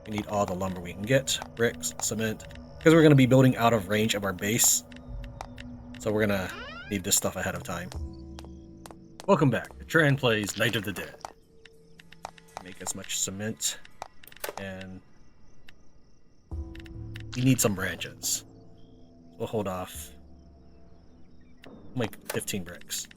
We need all the lumber we can get, bricks, cement, because we're going to be building out of range of our base. So we're going to need this stuff ahead of time. Welcome back. Tran plays Night of the Dead. Make as much cement, and we need some branches. We'll hold off. Like 15 bricks.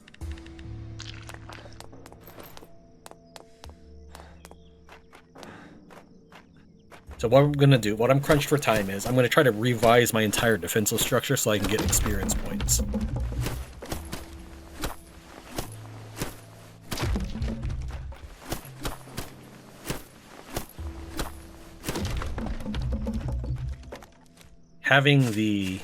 So what I'm going to do, what I'm crunched for time is, I'm going to try to revise my entire defensive structure so I can get experience points. Having the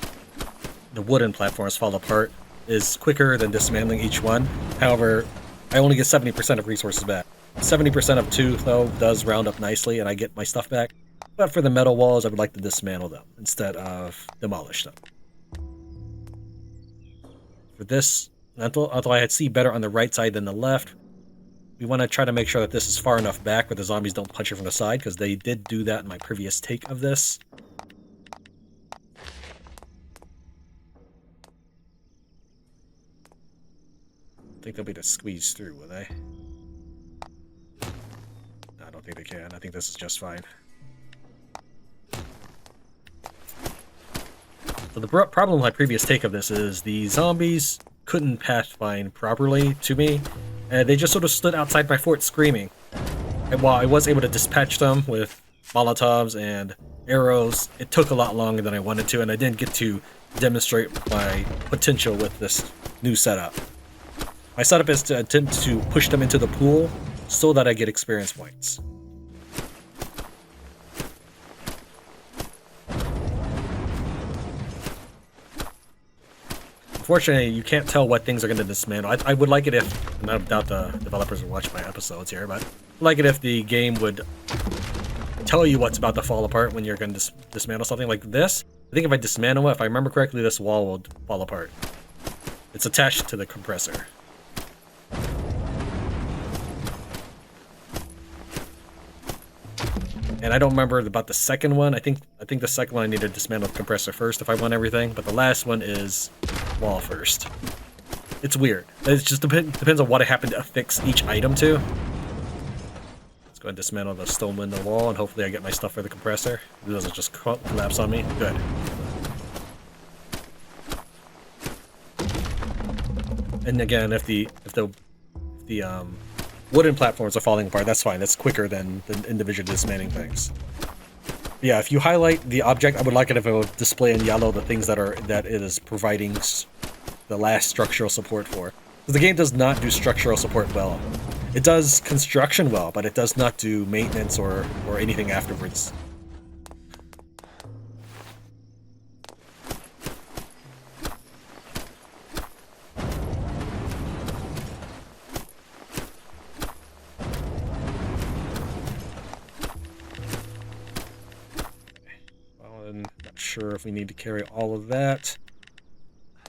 wooden platforms fall apart is quicker than dismantling each one. However, I only get 70% of resources back. 70% of 2, though, does round up nicely and I get my stuff back. But for the metal walls, I would like to dismantle them instead of demolish them. For this, although I see better on the right side than the left, we want to try to make sure that this is far enough back where the zombies don't punch it from the side, because they did do that in my previous take of this. I think they'll be able to squeeze through, will they? No, I don't think they can. I think this is just fine. So the problem with my previous take of this is the zombies couldn't pathfind properly to me, and they just sort of stood outside my fort screaming. And while I was able to dispatch them with Molotovs and arrows, it took a lot longer than I wanted to, and I didn't get to demonstrate my potential with this new setup. My setup is to attempt to push them into the pool so that I get experience points. Unfortunately, you can't tell what things are going to dismantle. I would like it if, and I doubt the developers will watch my episodes here, but I'd like it if the game would tell you what's about to fall apart when you're going to dismantle something like this. I think if I dismantle it, if I remember correctly, this wall will fall apart. It's attached to the compressor. And I don't remember about the second one. I think the second one I need to dismantle the compressor first if I want everything, but the last one is wall first. It's weird. It just depends on what I happen to affix each item to. Let's go ahead and dismantle the stone window wall, and hopefully I get my stuff for the compressor. It doesn't just collapse on me. Good. And again, if the wooden platforms are falling apart, that's fine. That's quicker than individual dismantling things. Yeah, if you highlight the object, I would like it if it would display in yellow the things that it is providing the last structural support for. Because the game does not do structural support well. It does construction well, but it does not do maintenance or anything afterwards. Sure if we need to carry all of that.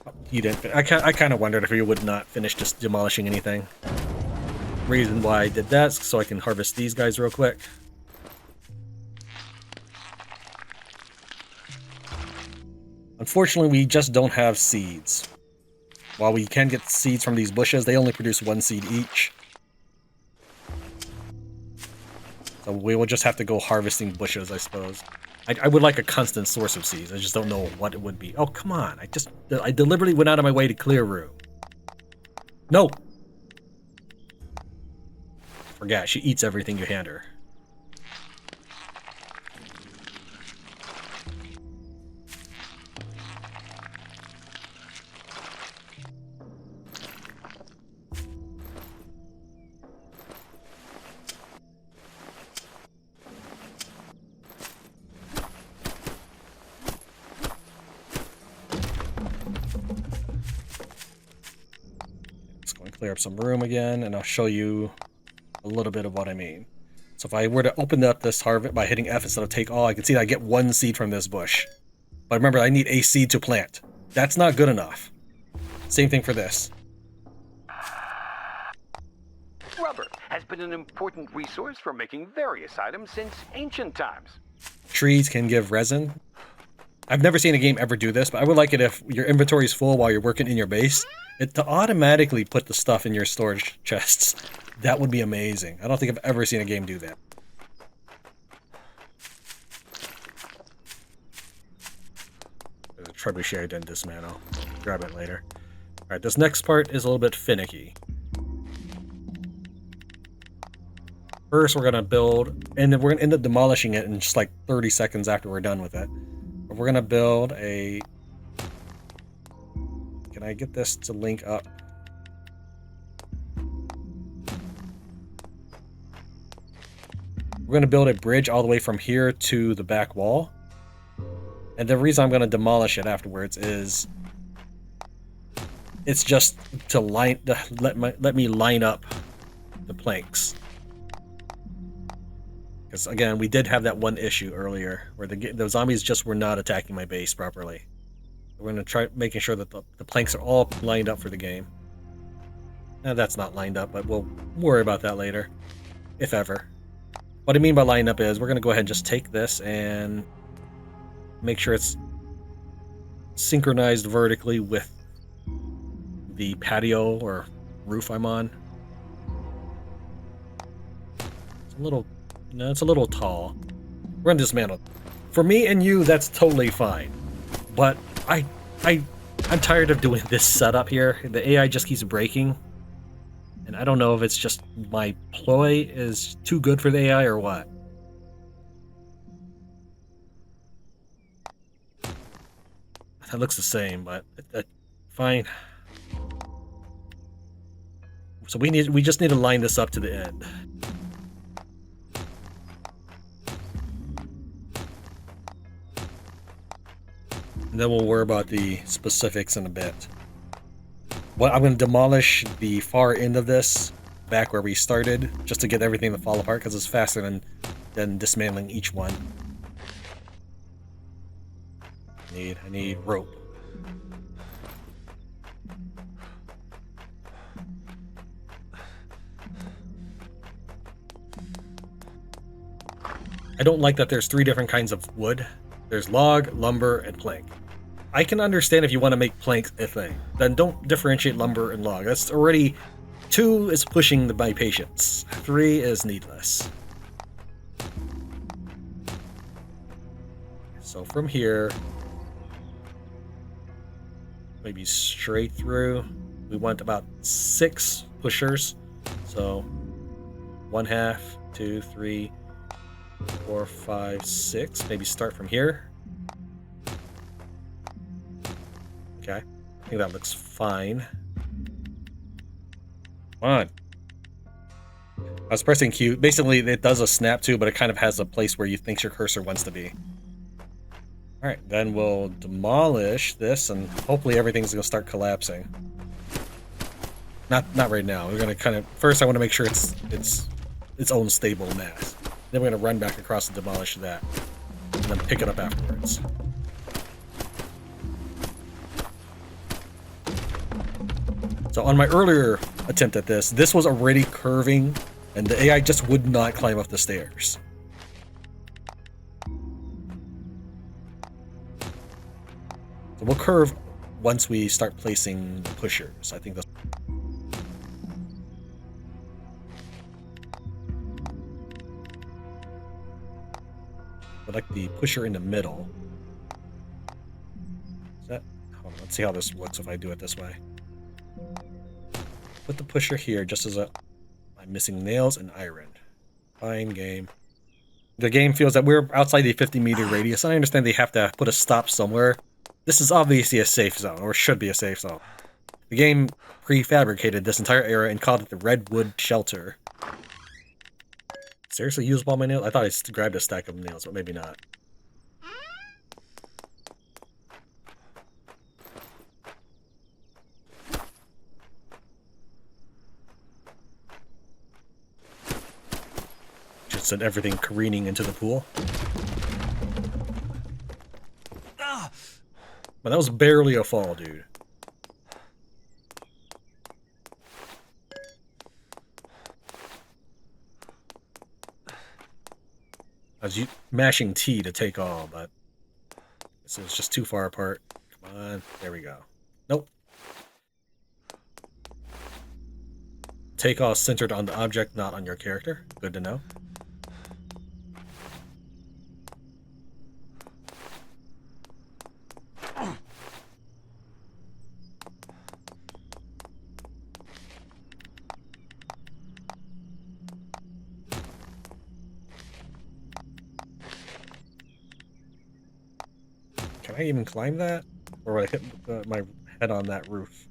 Oh, he didn't. I kind of wondered if he would not finish just demolishing anything. Reason why I did that is so I can harvest these guys real quick. Unfortunately, we just don't have seeds. While we can get seeds from these bushes, they only produce 1 seed each. So we will just have to go harvesting bushes, I suppose. I would like a constant source of seeds. I just don't know what it would be. Oh, come on. I deliberately went out of my way to clear room. No! Forget, she eats everything you hand her. Clear up some room again, and I'll show you a little bit of what I mean. So if I were to open up this harvest by hitting F instead of take all, I can see that I get 1 seed from this bush. But remember, I need a seed to plant. That's not good enough. Same thing for this. Rubber has been an important resource for making various items since ancient times. trees can give resin. I've never seen a game ever do this, but I would like it if your inventory is full while you're working in your base, to automatically put the stuff in your storage chests. That would be amazing. I don't think I've ever seen a game do that. There's a trebuchet I didn't dismantle. Grab it later. Alright, this next part is a little bit finicky. First, we're going to build, and then we're going to end up demolishing it in just like 30 seconds after we're done with it. But we're going to build a... Can I get this to link up? We're going to build a bridge all the way from here to the back wall. And the reason I'm going to demolish it afterwards is... It's just to let me line up the planks. Because again, we did have that one issue earlier where the zombies just were not attacking my base properly. We're going to try making sure that the planks are all lined up for the game. Now that's not lined up, but we'll worry about that later, if ever. What I mean by lined up is we're going to go ahead and just take this and make sure it's synchronized vertically with the patio or roof I'm on. It's a little... No, it's a little tall. We're gonna dismantle. For me and you, that's totally fine. But I'm tired of doing this setup here. The AI just keeps breaking. And I don't know if it's just my ploy is too good for the AI or what. That looks the same, but fine. So we just need to line this up to the end. And then we'll worry about the specifics in a bit. I'm going to demolish the far end of this, back where we started, just to get everything to fall apart, because it's faster than dismantling each one. I need rope. I don't like that there's 3 different kinds of wood. There's log, lumber, and plank. I can understand if you want to make planks a thing. Then don't differentiate lumber and log. That's already... 2 is pushing my patience. 3 is needless. So from here... Maybe straight through. We want about 6 pushers. So... 1/2, 2, 3, 4, 5, 6. Maybe start from here. Okay, I think that looks fine. Come on. I was pressing Q. Basically, it does a snap too, but it kind of has a place where you think your cursor wants to be. Alright, then we'll demolish this, and hopefully everything's going to start collapsing. Not right now. We're going to kind of... First, I want to make sure it's its own stable mass. Then we're going to run back across and demolish that. And then pick it up afterwards. So on my earlier attempt at this was already curving, and the AI just would not climb up the stairs. So we'll curve once we start placing the pushers. I think that's... I like the pusher in the middle. Is that... Hold on, let's see how this looks if I do it this way. Put the pusher here just as I'm missing nails and iron. Fine game. The game feels that we're outside the 50-meter radius, and I understand they have to put a stop somewhere. This is obviously a safe zone, or should be a safe zone. The game prefabricated this entire area and called it the Redwood Shelter. Seriously, used all my nails? I thought I grabbed a stack of nails, but maybe not. Just sent everything careening into the pool. But that was barely a fall, dude. I was mashing T to take all, but this is just too far apart. Come on, there we go. Nope. Take all centered on the object, not on your character. Good to know. Can I even climb that? Or would I hit my head on that roof?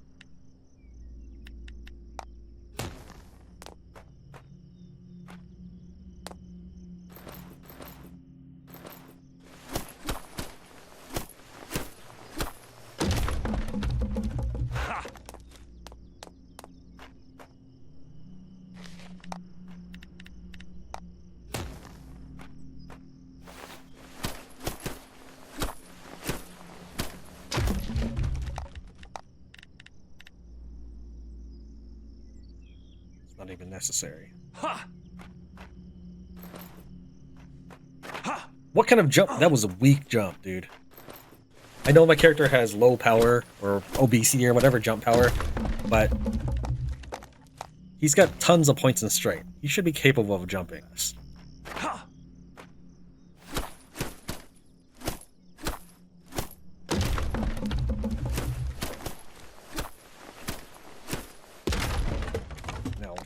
Not even necessary. What kind of jump? That was a weak jump, dude. I know my character has low power or obesity or whatever jump power, but he's got tons of points in strength. He should be capable of jumping this.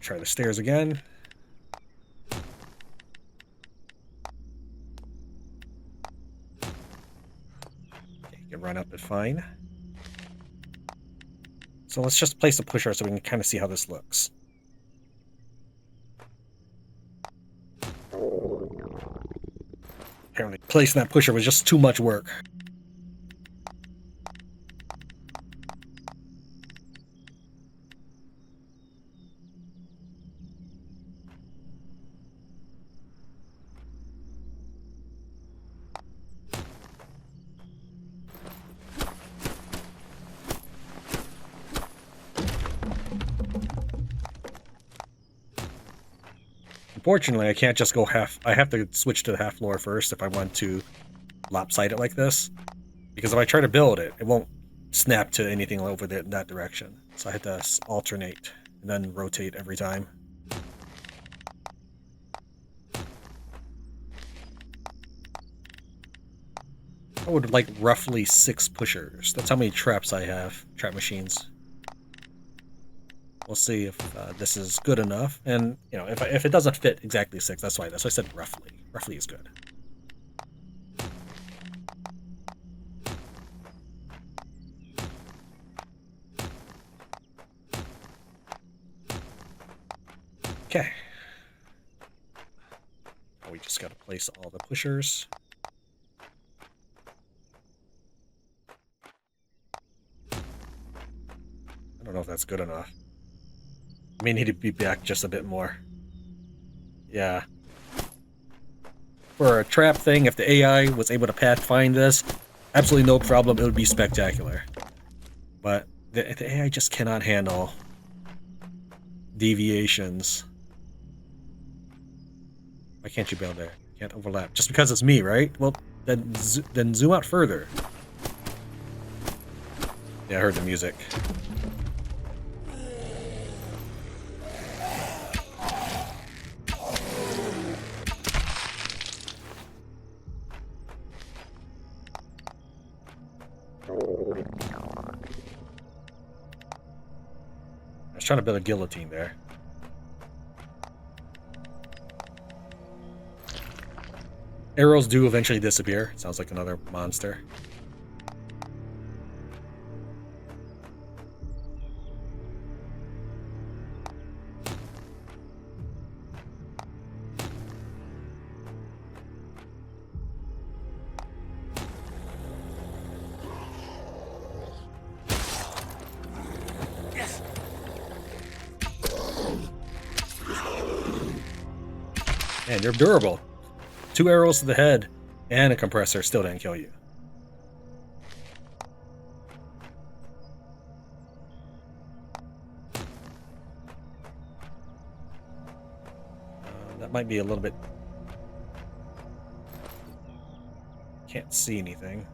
Try the stairs again. Okay, you can run up it fine. So let's just place a pusher so we can kind of see how this looks. Apparently placing that pusher was just too much work. Unfortunately, I can't just go half. I have to switch to the half floor first if I want to lopside it like this. Because if I try to build it, it won't snap to anything over that direction. So I had to alternate and then rotate every time. I would like roughly 6 pushers. That's how many traps I have. Trap machines. We'll see if this is good enough, and you know, if it doesn't fit exactly 6, that's why I said roughly. Roughly is good. Okay. Now we just got to place all the pushers. I don't know if that's good enough. May need to be back just a bit more. Yeah. For a trap thing, if the AI was able to pathfind this, absolutely no problem, it would be spectacular. But the AI just cannot handle deviations. Why can't you build there? Can't overlap. Just because it's me, right? Well, then zoom out further. Yeah, I heard the music. I was trying to build a guillotine there. Arrows do eventually disappear. Sounds like another monster. Man, you're durable. 2 arrows to the head and a compressor still didn't kill you. That might be a little bit Can't see anything.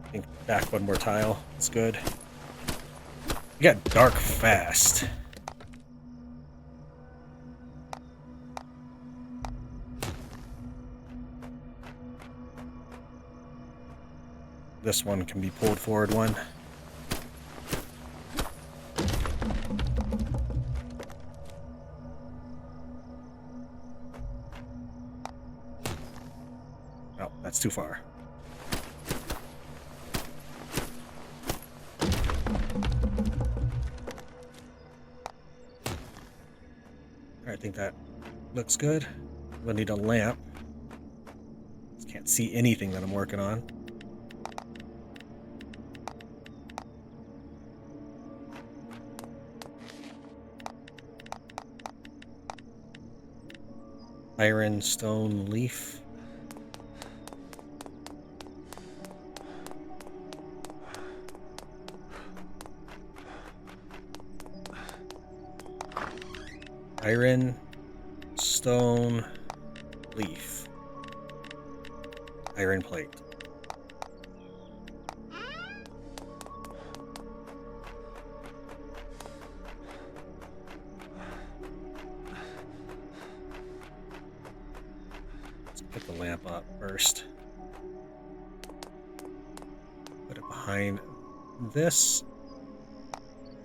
I think back one more tile. It's good. It got dark fast. This one can be pulled forward one. Oh, that's too far. I think that looks good. We'll need a lamp. Just can't see anything that I'm working on. Iron, stone, leaf. Iron, stone, leaf. Iron plate. Let's put the lamp up first. Put it behind this.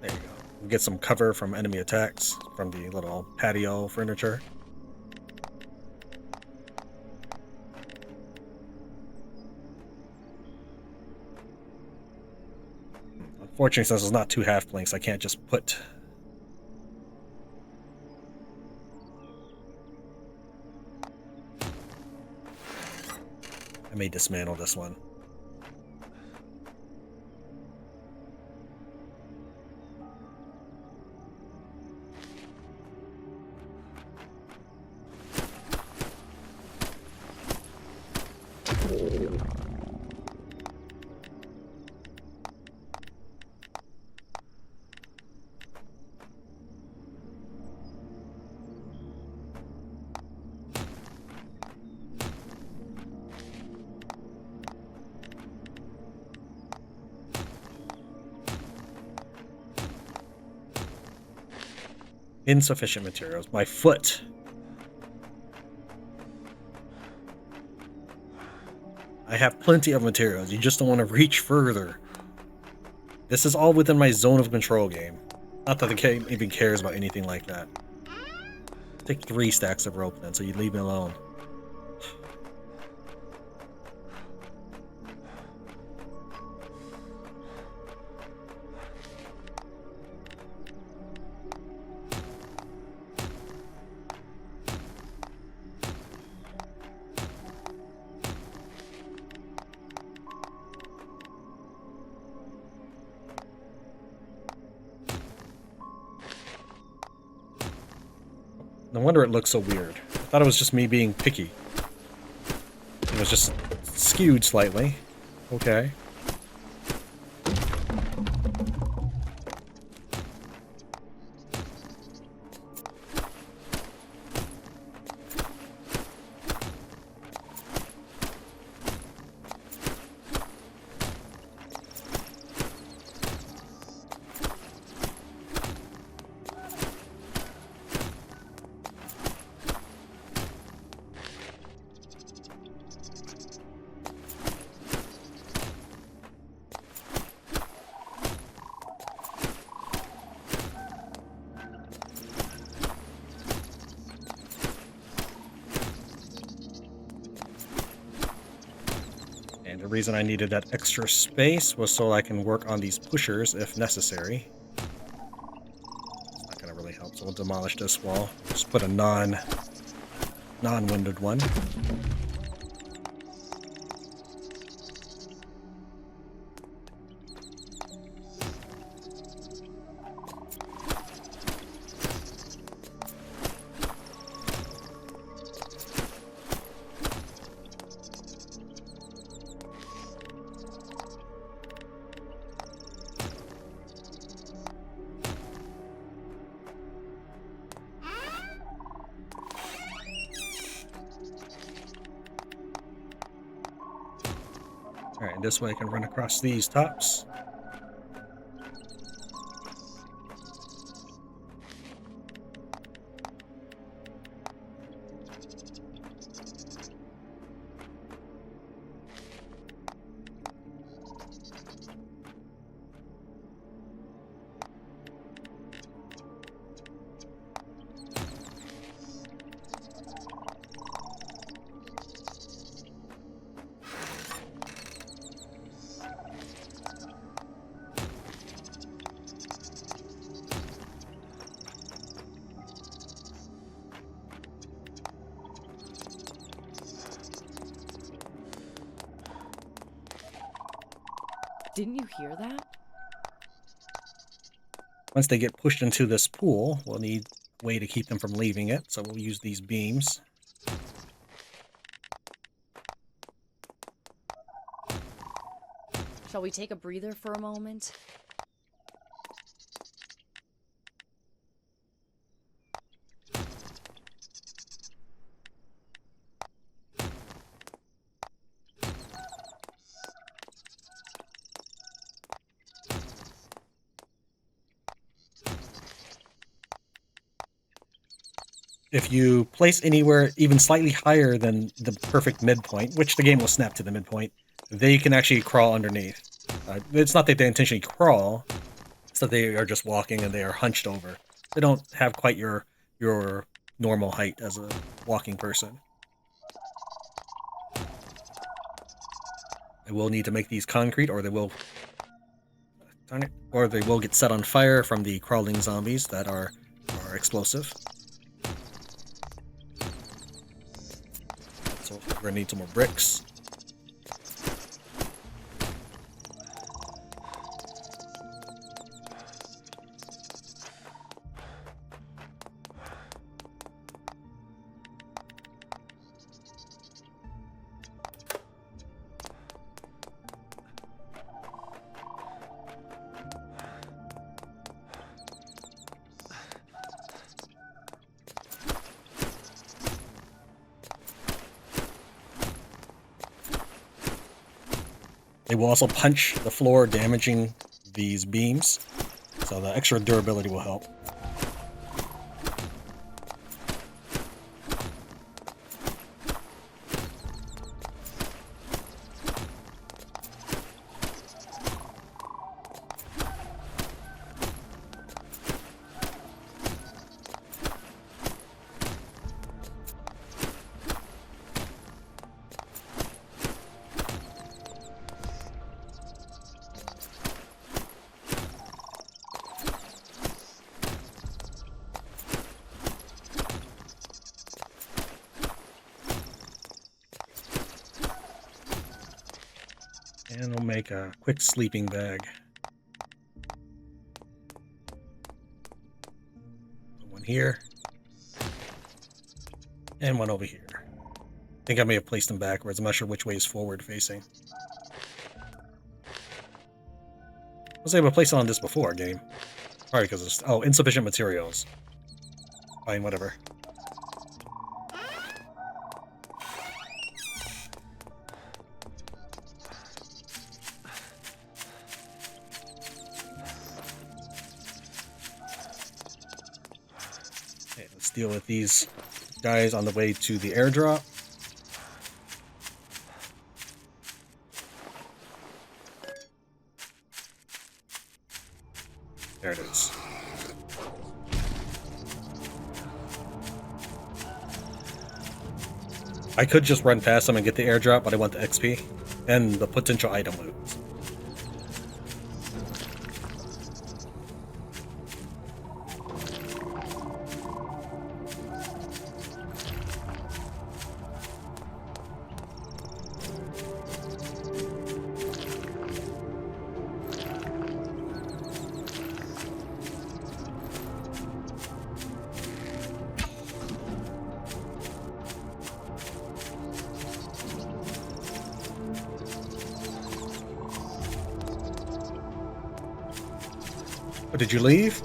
There you go. Get some cover from enemy attacks from the little patio furniture. Unfortunately, since it's not two half blinks, I can't just put... I may dismantle this one. Insufficient materials. My foot. I have plenty of materials. You just don't want to reach further. This is all within my zone of control game. Not that the game even cares about anything like that. Take 3 stacks of rope then, so you leave me alone. No wonder it looks so weird. I thought it was just me being picky. It was just skewed slightly. Okay. And the reason I needed that extra space was so I can work on these pushers if necessary. It's not going to really help, so we'll demolish this wall. Just put a non-windowed one. Alright, this way I can run across these tops. Didn't you hear that? Once they get pushed into this pool, we'll need a way to keep them from leaving it, so we'll use these beams. Shall we take a breather for a moment? If you place anywhere even slightly higher than the perfect midpoint, which the game will snap to the midpoint, they can actually crawl underneath. It's not that they intentionally crawl, it's that they are just walking and they are hunched over. They don't have quite your normal height as a walking person. I will need to make these concrete, or they will... Darn it. Or they will get set on fire from the crawling zombies that are explosive. So we're gonna need some more bricks. They will also punch the floor, damaging these beams, so the extra durability will help. And we'll make a quick sleeping bag. One here. And one over here. I think I may have placed them backwards. I'm not sure which way is forward facing. I was able to place it on this before, game. Probably because it's... Oh, insufficient materials. Fine, whatever. Okay, let's deal with these guys on the way to the airdrop. There it is. I could just run past them and get the airdrop, but I want the XP and the potential item loot. Oh, did you leave?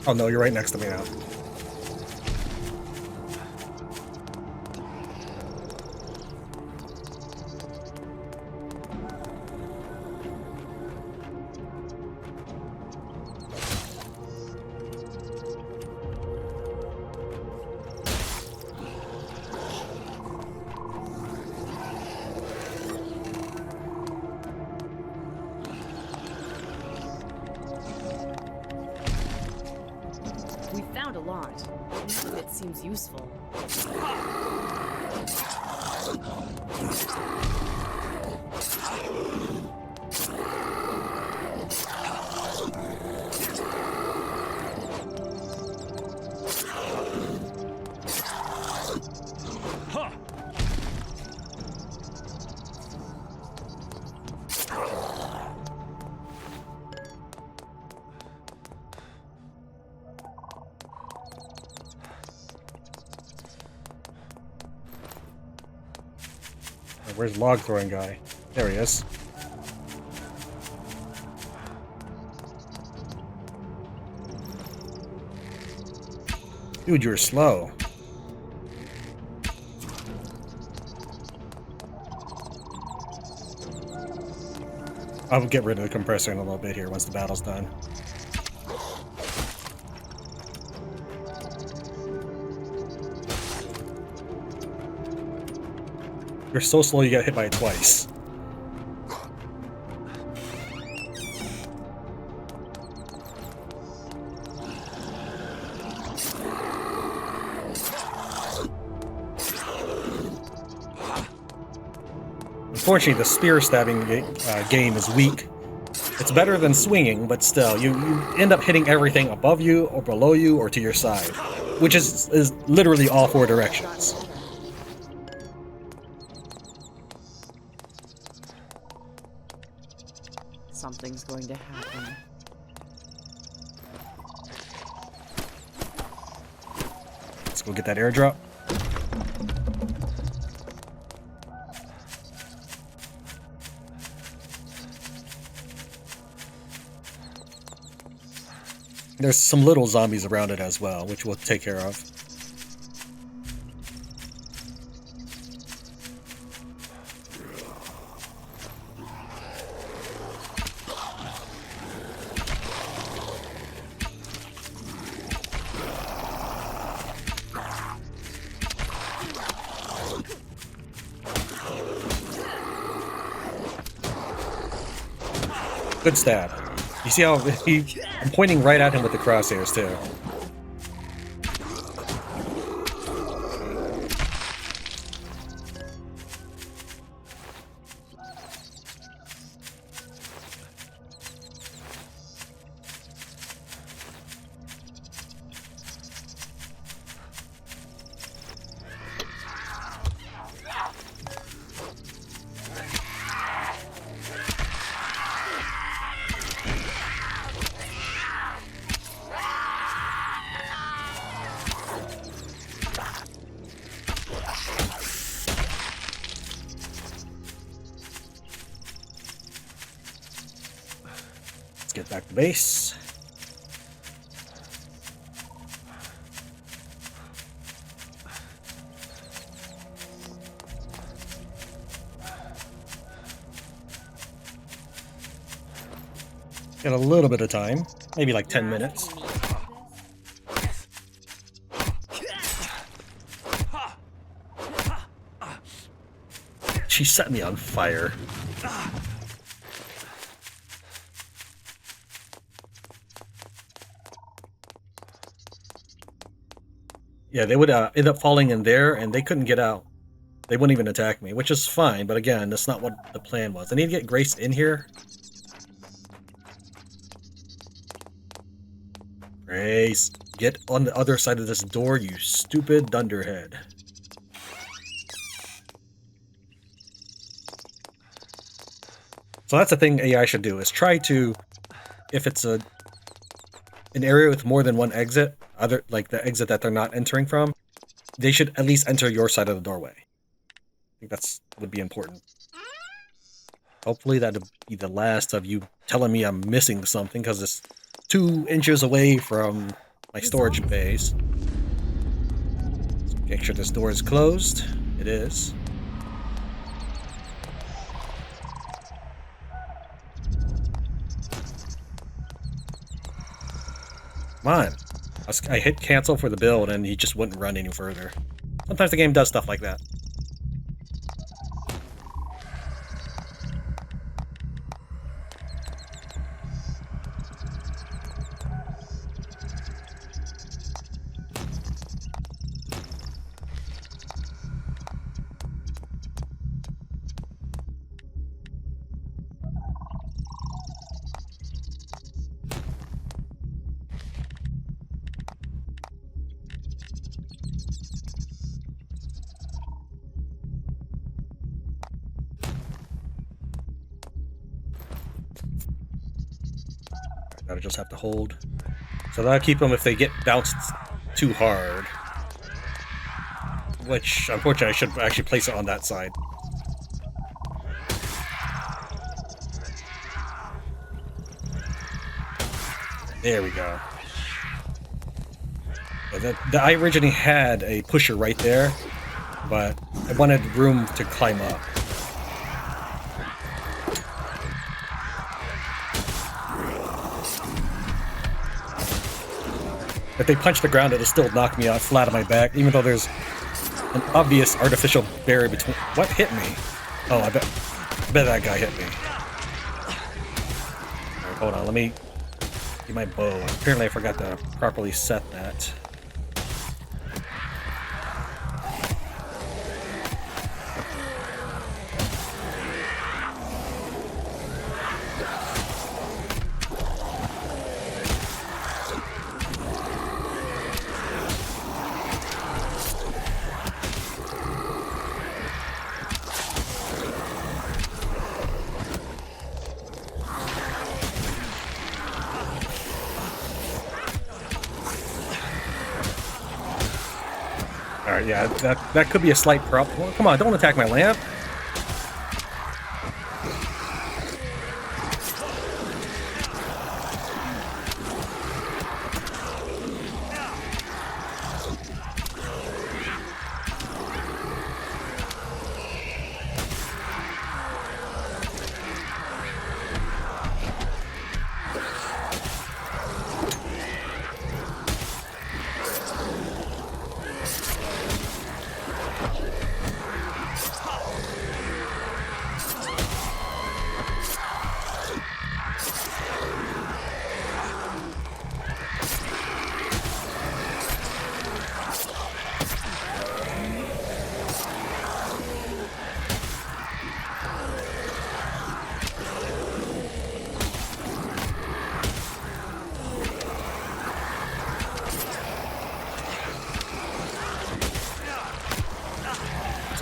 Oh no, you're right next to me now. a lot. None of it seems useful. Where's log throwing guy? There he is. Dude, you're slow. I'll get rid of the compressor in a little bit here once the battle's done. You're so slow you got hit by it twice. Unfortunately, the spear stabbing game is weak. It's better than swinging, but still, you end up hitting everything above you or below you or to your side, which is literally all four directions. Something's going to happen. Let's go get that airdrop. There's some little zombies around it as well, which we'll take care of. Good stab. You see how I'm pointing right at him with the crosshairs too. Let's get back to base. Got a little bit of time, maybe like 10 minutes. She set me on fire. Yeah, they would end up falling in there, and they couldn't get out. They wouldn't even attack me, which is fine, but again, that's not what the plan was. I need to get Grace in here. Grace, get on the other side of this door, you stupid dunderhead. So that's the thing AI should do, is try to, if it's an area with more than one exit, like the exit that they're not entering from, they should at least enter your side of the doorway. I think that's would be important. Hopefully that'll be the last of you telling me I'm missing something, because it's 2 inches away from my storage base. Let's make sure this door is closed. It is. Come on. I hit cancel for the build and he just wouldn't run any further. Sometimes the game does stuff like that. Gotta just have to hold. So that'll keep them if they get bounced too hard. Which, unfortunately, I should actually place it on that side. There we go. Yeah, I originally had a pusher right there, but I wanted room to climb up. If they punch the ground, it'll still knock me out flat on my back, even though there's an obvious artificial barrier between... What hit me? Oh, I bet that guy hit me. Right, hold on, let me get my bow. Apparently I forgot to properly set that. Alright, yeah, that could be a slight problem. Well, come on, don't attack my lamp.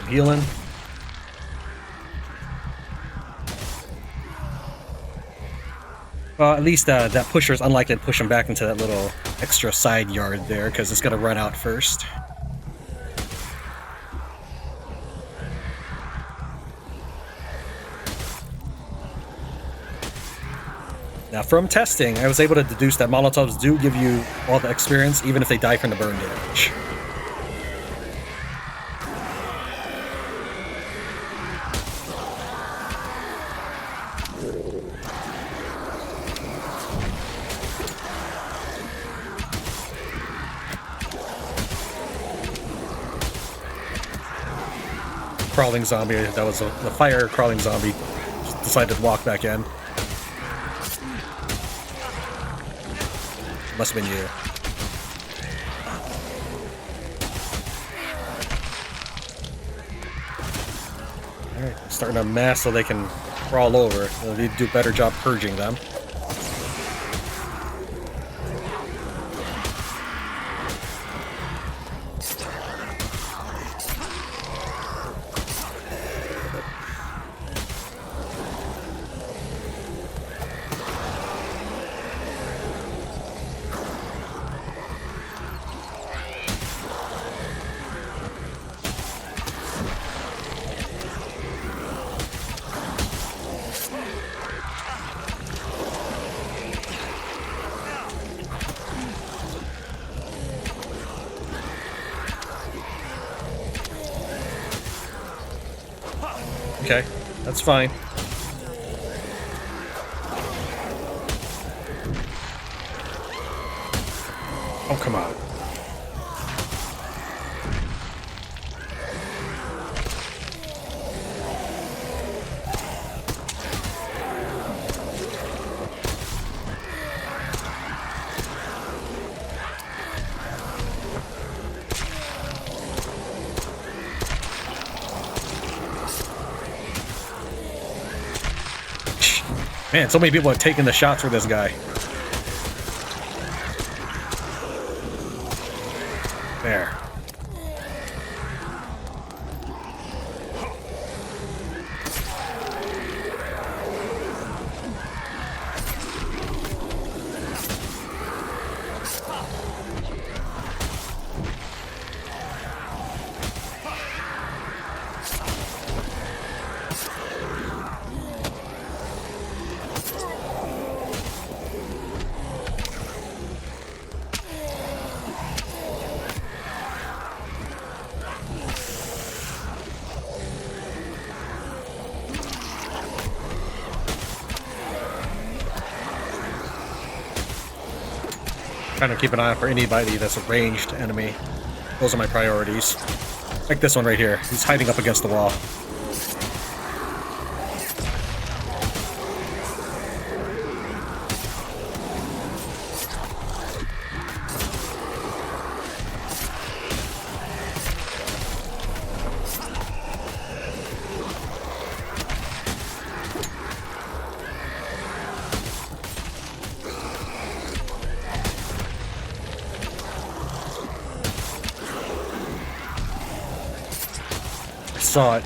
Healing. Well, at least that pusher is unlikely to push him back into that little extra side yard there, because it's going to run out first. Now, from testing, I was able to deduce that Molotovs do give you all the experience, even if they die from the burn damage. Crawling zombie, that was the fire crawling zombie, just decided to walk back in. Must have been you. Alright, starting to mass so they can crawl over. We'll need to do a better job purging them. Okay, that's fine. Oh, come on. Man, so many people are taking the shots for this guy. There. Trying to keep an eye out for anybody that's a ranged enemy. Those are my priorities. Like this one right here. He's hiding up against the wall. Saw it.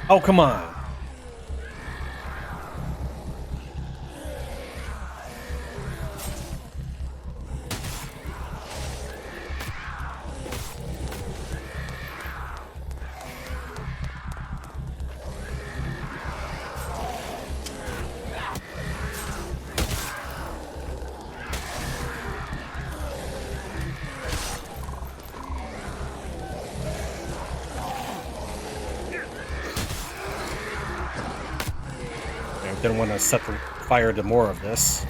Oh, come on. Didn't want to set the fire to more of this.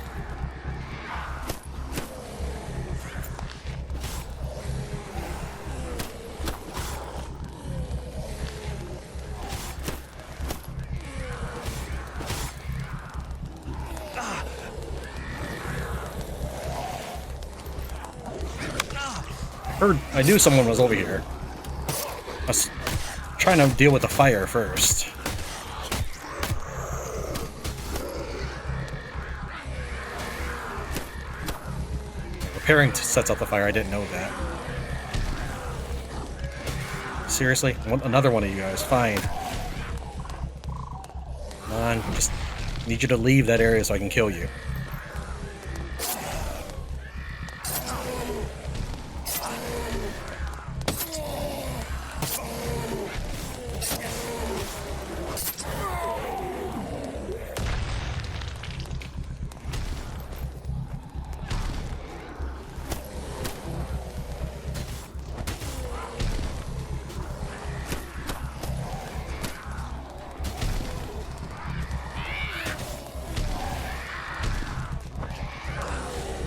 I knew someone was over here. I was trying to deal with the fire first. Repairing sets out the fire, I didn't know that. Seriously? Another one of you guys, fine. Come on, just need you to leave that area so I can kill you.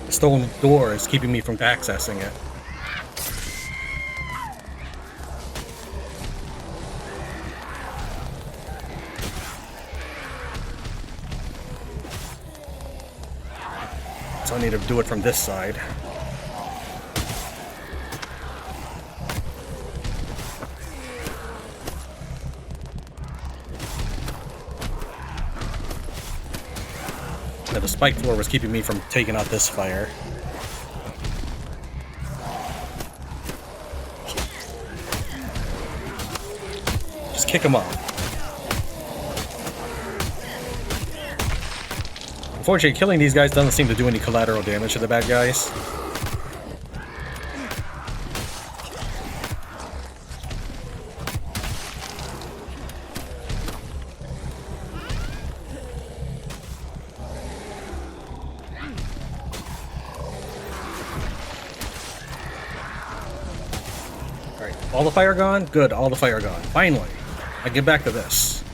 Stolen door is keeping me from accessing it. So I need to do it from this side. The spike floor was keeping me from taking out this fire. Just kick him off. Unfortunately, killing these guys doesn't seem to do any collateral damage to the bad guys. All the fire gone? Good, all the fire gone. Finally, I get back to this.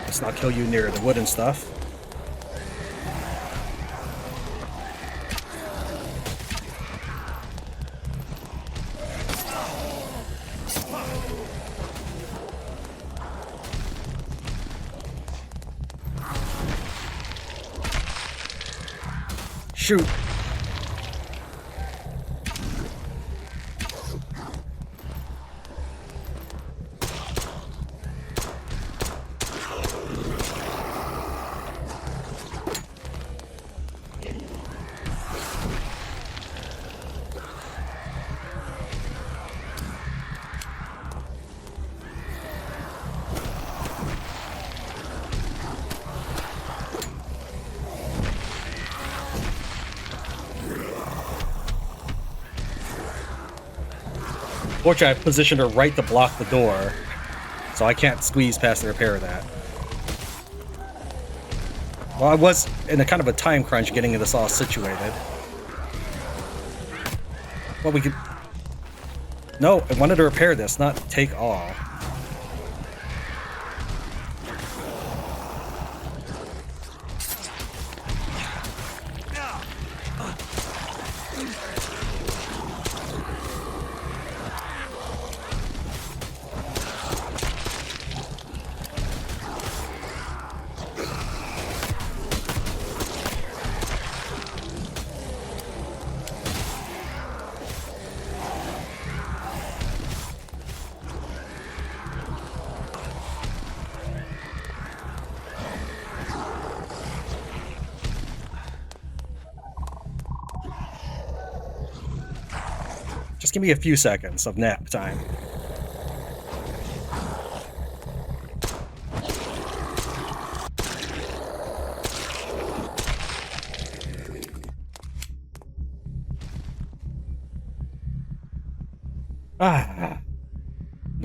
Let's not kill you near the wood and stuff. Shoot. Fortunately, I positioned her right to block the door, so I can't squeeze past the repair of that. Well, I was in a kind of a time crunch getting this all situated. Well, we could... No, I wanted to repair this, not take all. Just give me a few seconds of nap time.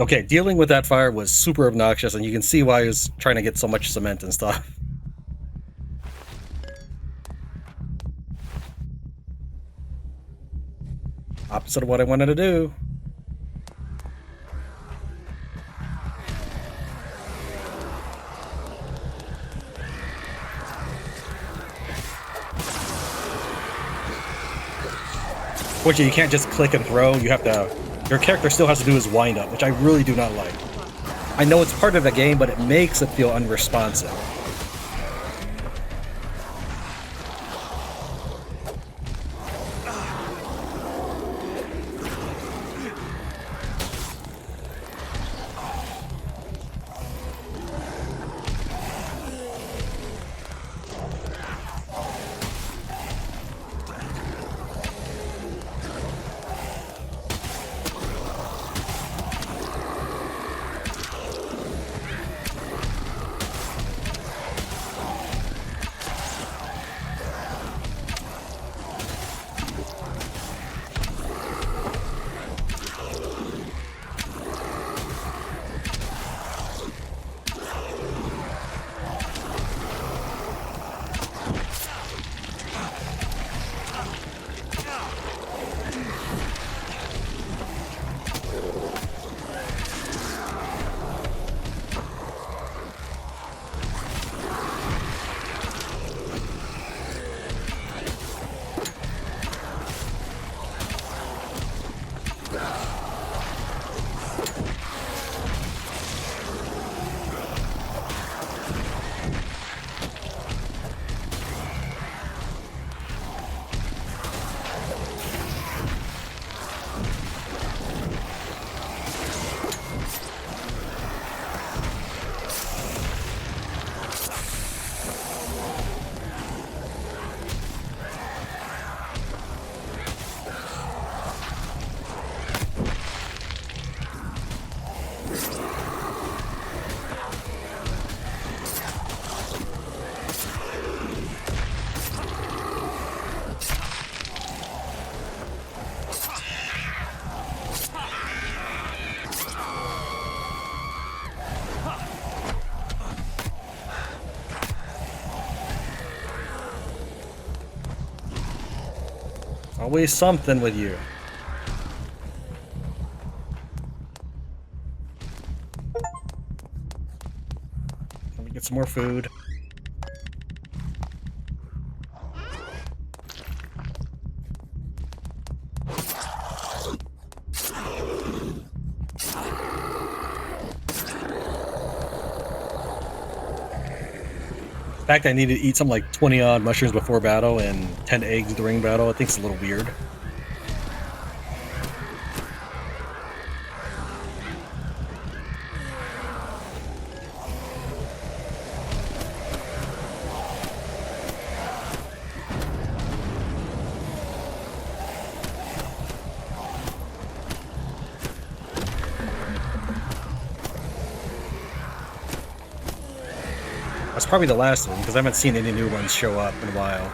Okay, dealing with that fire was super obnoxious, and you can see why I was trying to get so much cement and stuff. Opposite of what I wanted to do. Fortunately, you can't just click and throw. You have to... Your character still has to do his wind-up, which I really do not like. I know it's part of the game, but it makes it feel unresponsive. Always something with you. Let me get some more food. The fact I need to eat something like 20 odd mushrooms before battle and 10 eggs during battle, I think it's a little weird. That's probably the last one, because I haven't seen any new ones show up in a while.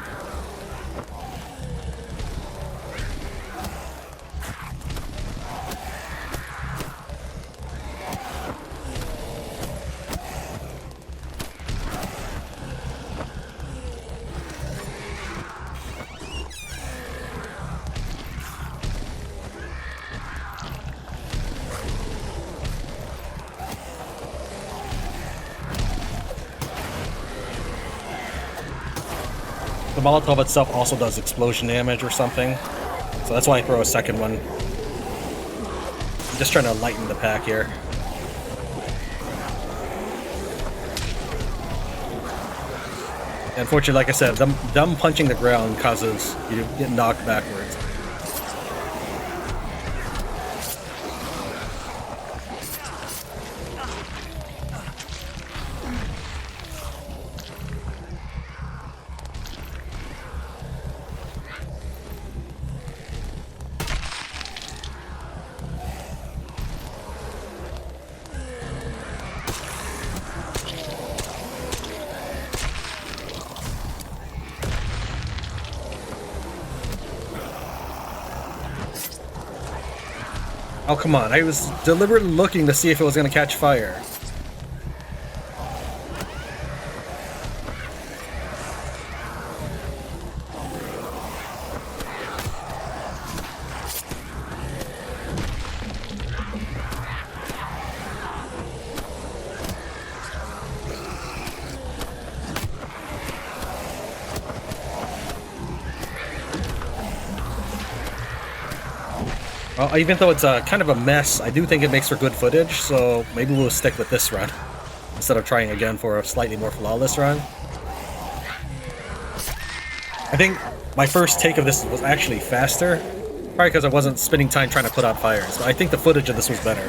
Molotov itself also does explosion damage or something. So that's why I throw a second one. I'm just trying to lighten the pack here. Unfortunately, like I said, them punching the ground causes you to get knocked backwards. Oh, come on. I was deliberately looking to see if it was going to catch fire. Well, even though it's kind of a mess, I do think it makes for good footage, so maybe we'll stick with this run instead of trying again for a slightly more flawless run. I think my first take of this was actually faster, probably because I wasn't spending time trying to put out fires, but I think the footage of this was better.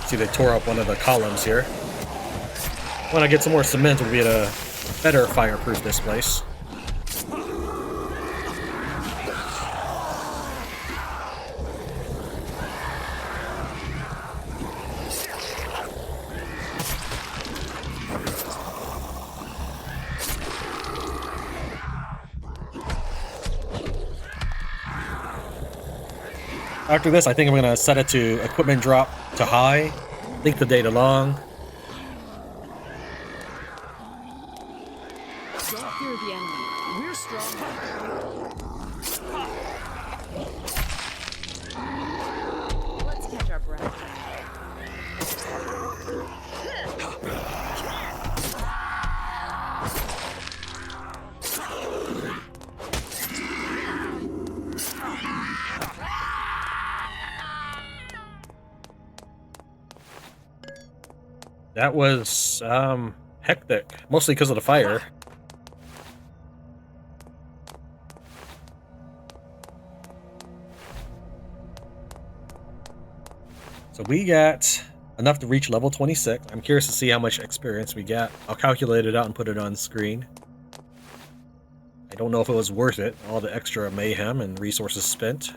See, they tore up one of the columns here. When I get some more cement, we'll be able to better fireproof this place. After this, I think I'm going to set it to equipment drop to high, link the data long. Don't fear the enemy. We're strong. Let's catch our breath. That was hectic, mostly because of the fire. So we got enough to reach level 26. I'm curious to see how much experience we got. I'll calculate it out and put it on screen. I don't know if it was worth it, all the extra mayhem and resources spent.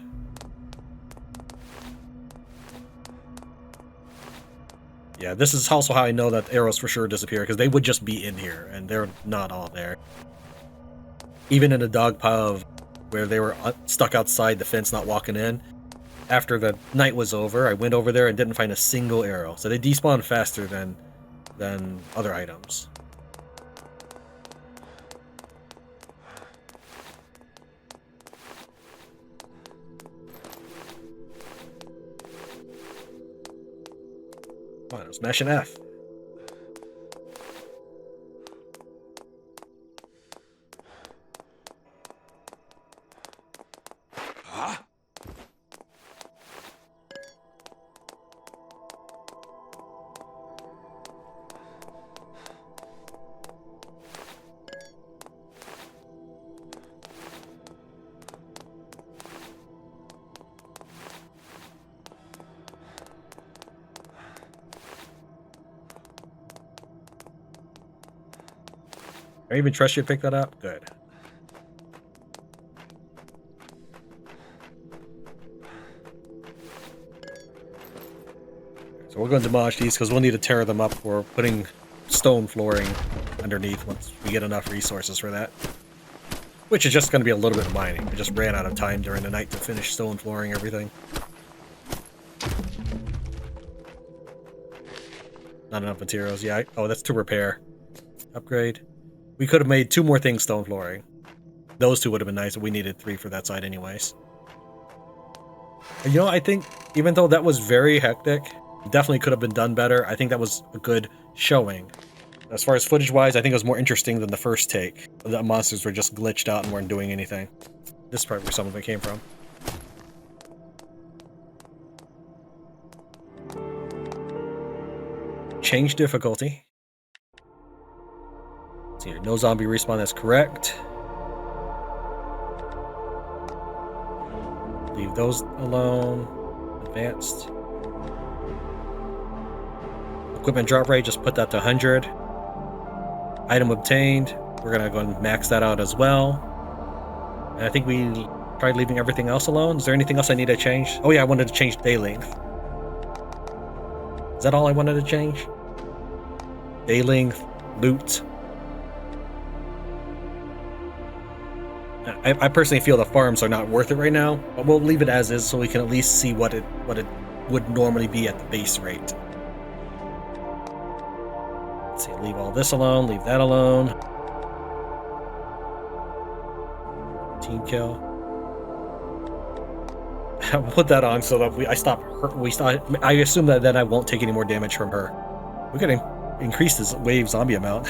Yeah, this is also how I know that arrows for sure disappear, because they would just be in here, and they're not all there. Even in the dog pile of where they were stuck outside the fence, not walking in, after the night was over, I went over there and didn't find a single arrow. So they despawn faster than other items. Come on, it was mashing F. I even trust you to pick that up? Good. So we're going to demolish these because we'll need to tear them up for putting stone flooring underneath once we get enough resources for that. Which is just going to be a little bit of mining. I just ran out of time during the night to finish stone flooring everything. Not enough materials. Yeah, oh, that's to repair. Upgrade. We could have made 2 more things stone flooring. Those 2 would have been nice, but we needed 3 for that side anyways. And, you know, I think even though that was very hectic, it definitely could have been done better. I think that was a good showing. As far as footage-wise, I think it was more interesting than the first take. The monsters were just glitched out and weren't doing anything. This is probably where some of it came from. Change difficulty. Let's see here. No zombie respawn, that's correct. Leave those alone. Advanced. Equipment drop rate, just put that to 100. Item obtained. We're gonna go and max that out as well. And I think we tried leaving everything else alone. Is there anything else I need to change? Oh yeah, I wanted to change day length. Is that all I wanted to change? Day length, loot. I personally feel the farms are not worth it right now, but we'll leave it as is so we can at least see what it would normally be at the base rate. Let's see, leave all this alone, leave that alone. Team kill. I'll put that on so that I assume that then I won't take any more damage from her. We're gonna increase this wave zombie amount.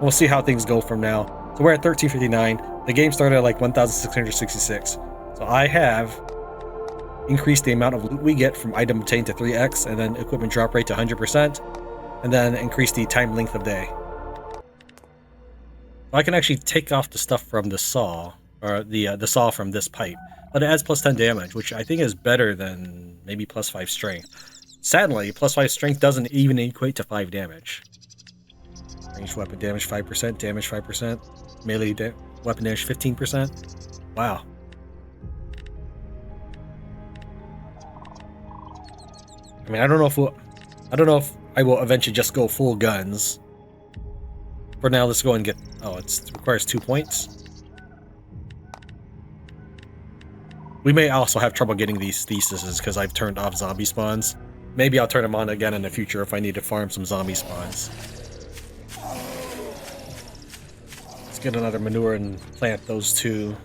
We'll see how things go from now. So we're at 1359. The game started at like 1,666. So I have increased the amount of loot we get from item obtained to 3x, and then equipment drop rate to 100%, and then increase the time length of day. I can actually take off the stuff from the saw, or the saw from this pipe, but it adds plus 10 damage, which I think is better than maybe plus 5 strength. Sadly, plus 5 strength doesn't even equate to 5 damage. Ranged weapon damage 5%, damage 5%, melee weapon damage 15%. Wow. I mean, I don't know if I will eventually just go full guns. For now, let's go and get. Oh, it requires 2 points. We may also have trouble getting these thesises because I've turned off zombie spawns. Maybe I'll turn them on again in the future if I need to farm some zombie spawns. Let's get another manure and plant those two,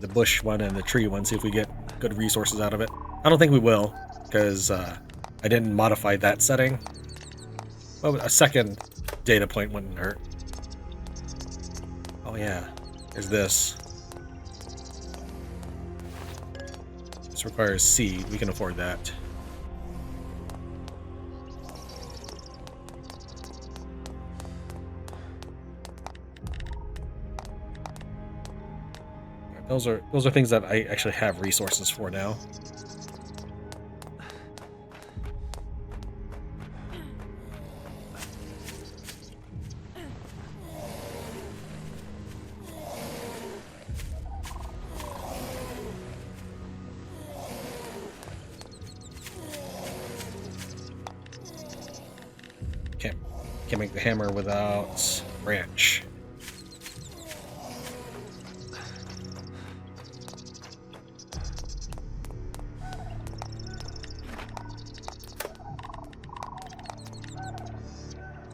the bush one and the tree one, see if we get good resources out of it. I don't think we will, because I didn't modify that setting. Well, a second data point wouldn't hurt. Oh yeah, there's this. This requires seed, we can afford that. Those are things that I actually have resources for now. Can't make the hammer without branch.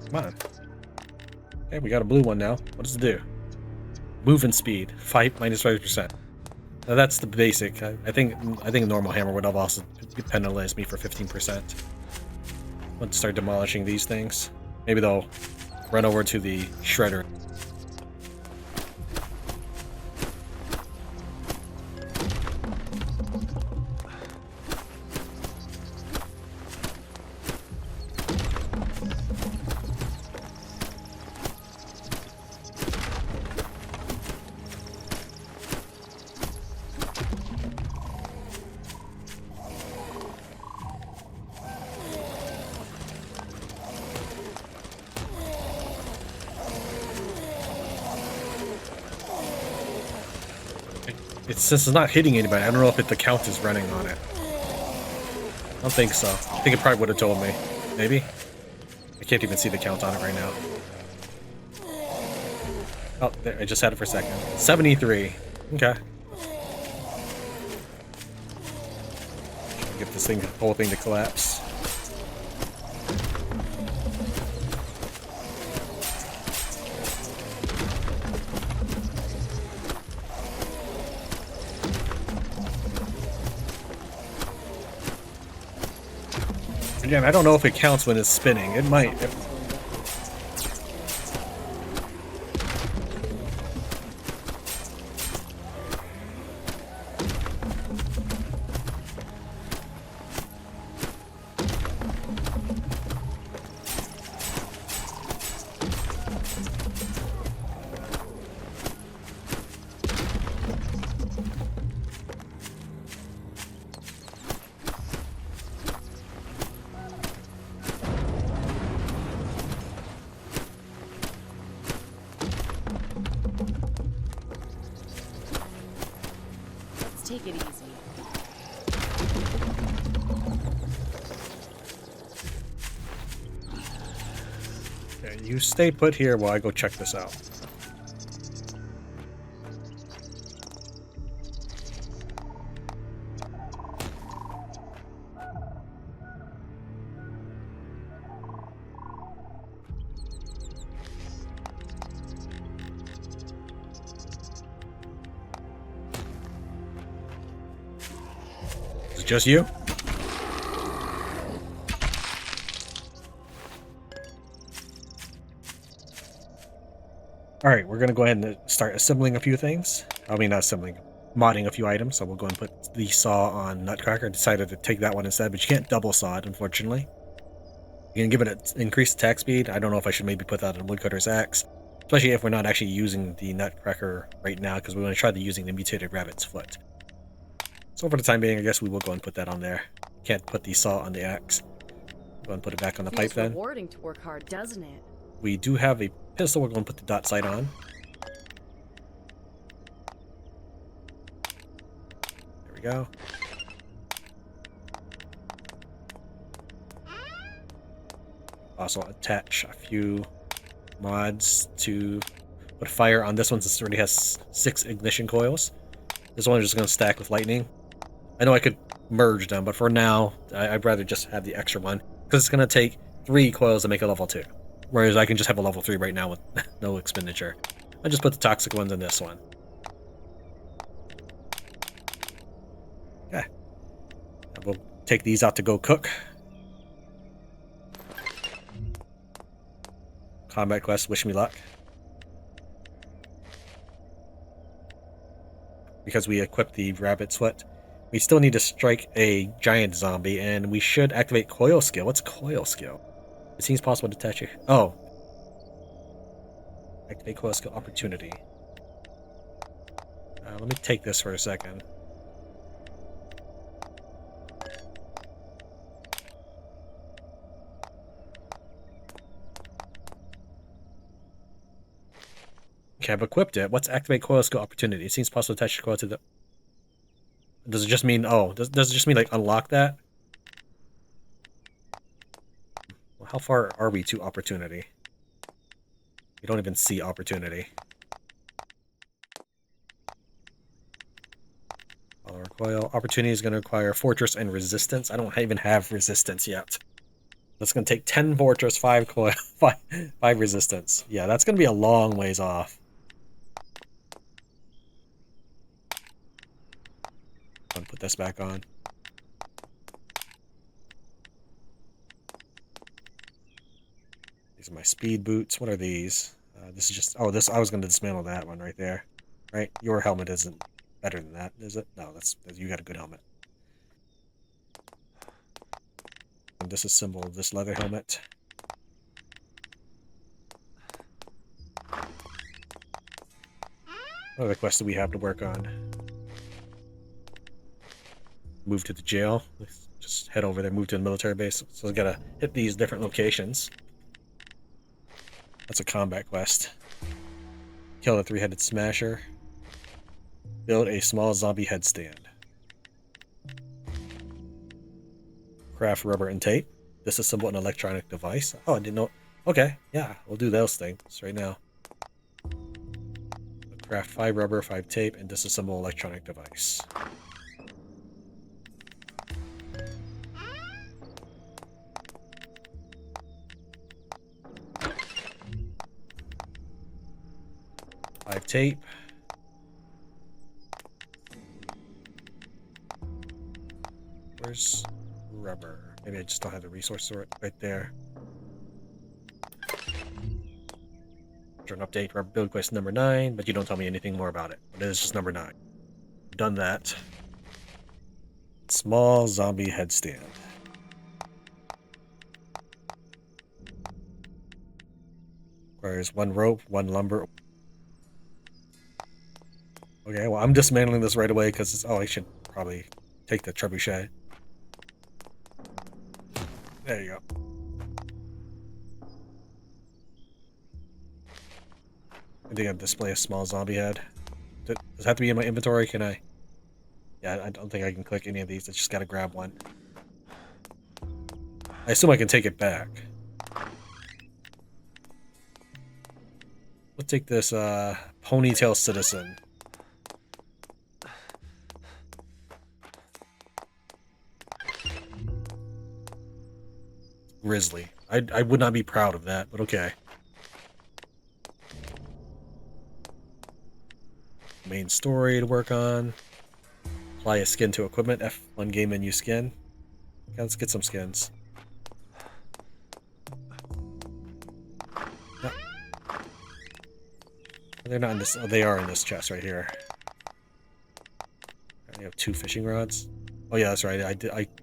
Come on. Okay, we got a blue one now. What does it do? Movement speed, -5%. Now that's the basic. I think a normal hammer would have also penalized me for 15%. Let's start demolishing these things. Maybe they'll run over to the shredder. Since it's not hitting anybody, I don't know if the count is running on it. I don't think so. I think it probably would have told me. Maybe? I can't even see the count on it right now. Oh, there, I just had it for a second. 73. Okay. Get this whole thing to collapse. Again, I don't know if it counts when it's spinning. It might. Let's take it easy. Okay, you stay put here while I go check this out. Is it just you? Alright, we're gonna go ahead and start assembling a few things. I mean, not assembling, modding a few items. So we'll go and put the saw on Nutcracker. Decided to take that one instead, but you can't double saw it, unfortunately. You can give it an increased attack speed. I don't know if I should maybe put that on Woodcutter's axe, especially if we're not actually using the Nutcracker right now, because we want to try using the mutated rabbit's foot. So for the time being, I guess we will go and put that on there. Can't put the saw on the axe. Go and put it back on the pipe then. Rewarding to work hard, doesn't it? We do have a pistol. We're going to put the dot sight on. There we go. Also attach a few mods to put fire on this one since it already has 6 ignition coils. This one is just going to stack with lightning. I know I could merge them, but for now, I'd rather just have the extra one because it's going to take 3 coils to make a level 2. Whereas I can just have a level 3 right now with no expenditure. I just put the toxic ones in this one. Okay. We'll take these out to go cook. Combat quest, wish me luck. Because we equipped the rabbit sweat, we still need to strike a giant zombie, and we should activate coil skill. What's coil skill? It seems possible to touch it. Oh. Activate coil skill opportunity. Let me take this for a second. Okay, I've equipped it. What's activate coil skill opportunity? It seems possible to attach the coil to the... Does it just mean... Oh, does it just mean, like, unlock that? Well, how far are we to opportunity? We don't even see opportunity. Follower coil. Opportunity is going to require fortress and resistance. I don't even have resistance yet. That's going to take 10 fortress, 5 coil, 5 resistance. Yeah, that's going to be a long ways off. I'm going to put this back on. These are my speed boots. What are these? This is just... Oh, this... I was going to dismantle that one right there. Right? Your helmet isn't better than that, is it? No, that's... You got a good helmet. And disassemble this leather helmet. What other quests do we have to work on? Move to the jail. Let's just head over there, move to the military base. So we gotta hit these different locations. That's a combat quest. Kill the 3-headed smasher. Build a small zombie headstand. Craft rubber and tape. Disassemble an electronic device. Oh, I didn't know. Okay, yeah, we'll do those things right now. Craft 5 rubber, 5 tape, and disassemble electronic device. Tape. Where's rubber? Maybe I just don't have the resources right there. Turn update rubber build quest number 9, but you don't tell me anything more about it. But it is just number 9. Done that. Small zombie headstand. Requires 1 rope, 1 lumber. Okay, well, I'm dismantling this right away because it's... Oh, I should probably take the trebuchet. There you go. I think I'll display a small zombie head. Does it have to be in my inventory? Can I Yeah, I don't think I can click any of these. I just gotta grab one. I assume I can take it back. Let's take this ponytail citizen. Grizzly. I would not be proud of that, but okay. Main story to work on. Apply a skin to equipment. F1 game menu skin. Okay, let's get some skins. No. They're not in this. Oh, they are in this chest right here. I have 2 fishing rods. Oh yeah, that's right. I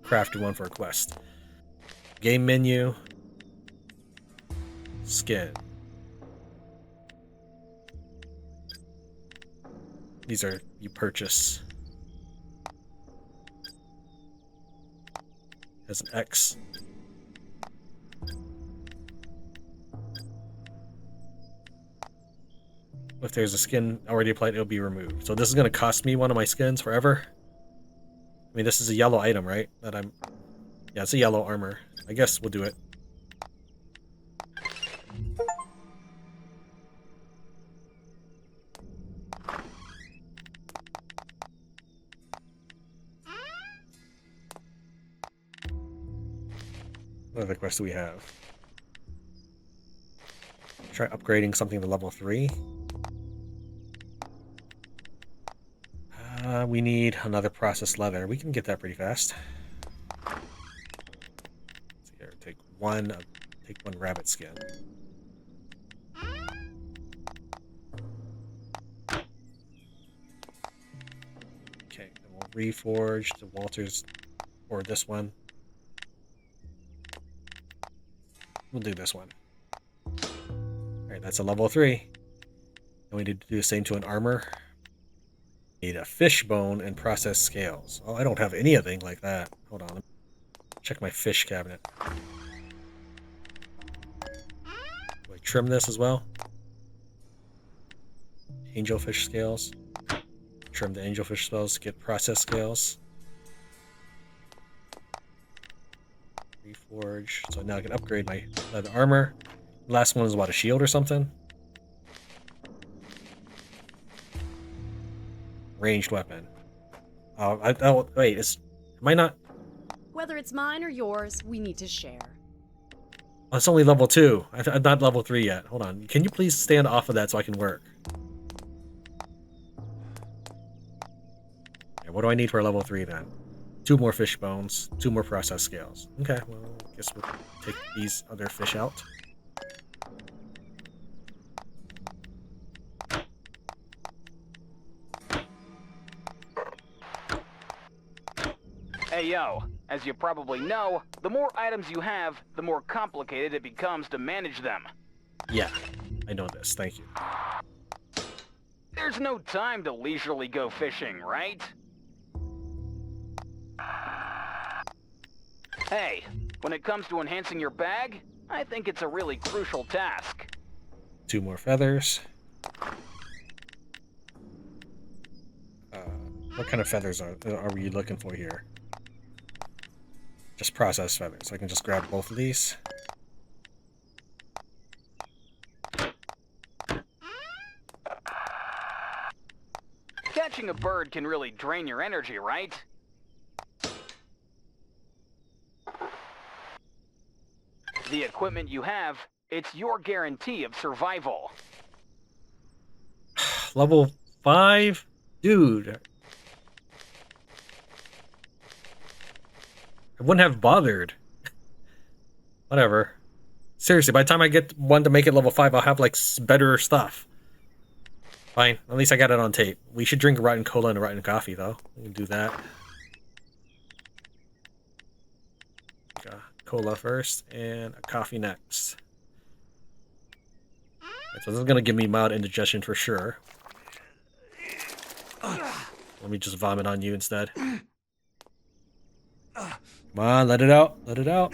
crafted one for a quest. Game menu. Skin. These are you purchase. Has an X. If there's a skin already applied, it'll be removed. So this is going to cost me one of my skins forever. I mean, this is a yellow item, right? Yeah, it's a yellow armor. I guess we'll do it. What other quests do we have? Try upgrading something to level 3. We need another processed leather. We can get that pretty fast. Let's see here, take one rabbit skin. Okay, then we'll reforge the Walters or this one. We'll do this one. Alright, that's a level 3. And we need to do the same to an armor. Need a fish bone and processed scales. Oh, I don't have anything like that. Hold on. Let me check my fish cabinet. Do I trim this as well? Angelfish scales. Trim the angelfish scales, get processed scales. Reforge. So now I can upgrade my leather armor. Last one is what, a shield or something? Ranged weapon. Oh, wait, am I not? Whether it's mine or yours, we need to share. Oh, it's only level 2. I'm not level 3 yet. Hold on. Can you please stand off of that so I can work? Yeah, what do I need for level 3 then? 2 more fish bones, 2 more processed scales. Okay, well, I guess we'll take these other fish out. Hey yo, as you probably know, the more items you have, the more complicated it becomes to manage them. Yeah, I know this, thank you. There's no time to leisurely go fishing, right? Hey, when it comes to enhancing your bag, I think it's a really crucial task. 2 more feathers. What kind of feathers are we looking for here? Just processed feathers. I can just grab both of these. Catching a bird can really drain your energy, right? The equipment you have, it's your guarantee of survival. Level 5? Dude. I wouldn't have bothered. Whatever. Seriously, by the time I get one to make it level 5, I'll have, like, better stuff. Fine. At least I got it on tape. We should drink a rotten cola and a rotten coffee, though. We can do that. Cola first, and a coffee next. Right, so this is going to give me mild indigestion for sure. Let me just vomit on you instead. Come on, let it out. Let it out.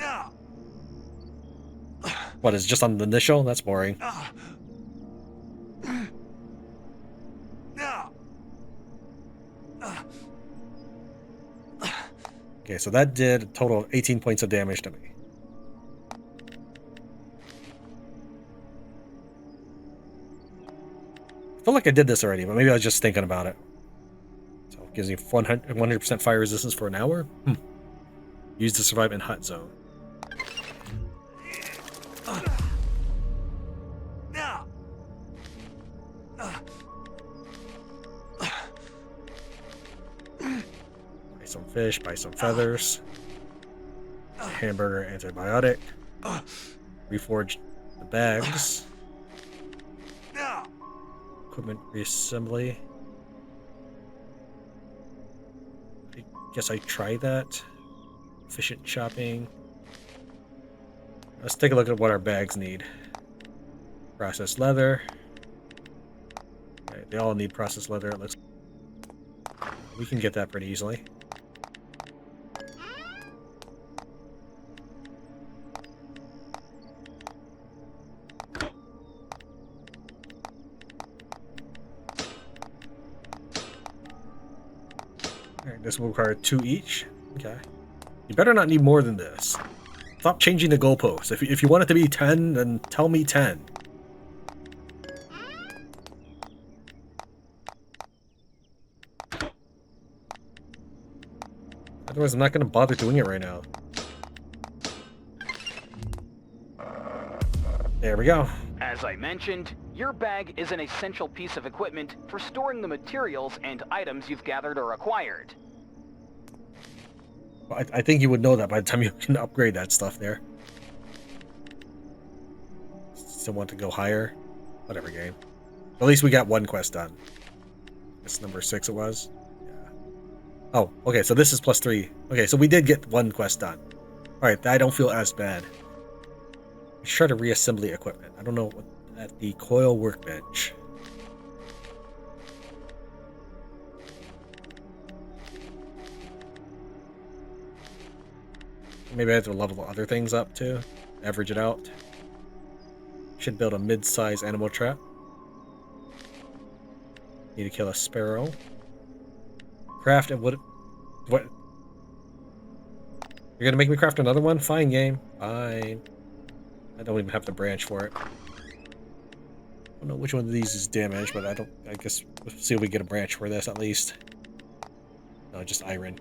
What, is it just on the initial? That's boring. Okay, so that did a total of 18 points of damage to me. I feel like I did this already, but maybe I was just thinking about it. So it gives me 100% fire resistance for an hour. Used to survive in hot zone. Buy some fish, buy some feathers. Hamburger antibiotic. Reforge the bags. Equipment reassembly. I guess I tried that. Efficient chopping. Let's take a look at what our bags need. Processed leather. Okay, they all need processed leather. It looks. We can get that pretty easily. Alright, this will require 2 each. Okay. You better not need more than this. Stop changing the goalposts. If you want it to be 10, then tell me 10. Otherwise, I'm not going to bother doing it right now. There we go. As I mentioned, your bag is an essential piece of equipment for storing the materials and items you've gathered or acquired. I think you would know that by the time you can upgrade that stuff there. Still want to go higher? Whatever, game. At least we got one quest done. It's number 6 it was. Yeah. Oh, okay, so this is +3. Okay, so we did get one quest done. Alright, I don't feel as bad. Let's try to reassembly equipment. I don't know what at the coil workbench. Maybe I have to level other things up too. Average it out. Should build a mid-size animal trap. Need to kill a sparrow. Craft and what? You're gonna make me craft another one? Fine, game. Fine. I don't even have the branch for it. I don't know which one of these is damaged, but I guess we'll see if we get a branch for this at least. No, just iron.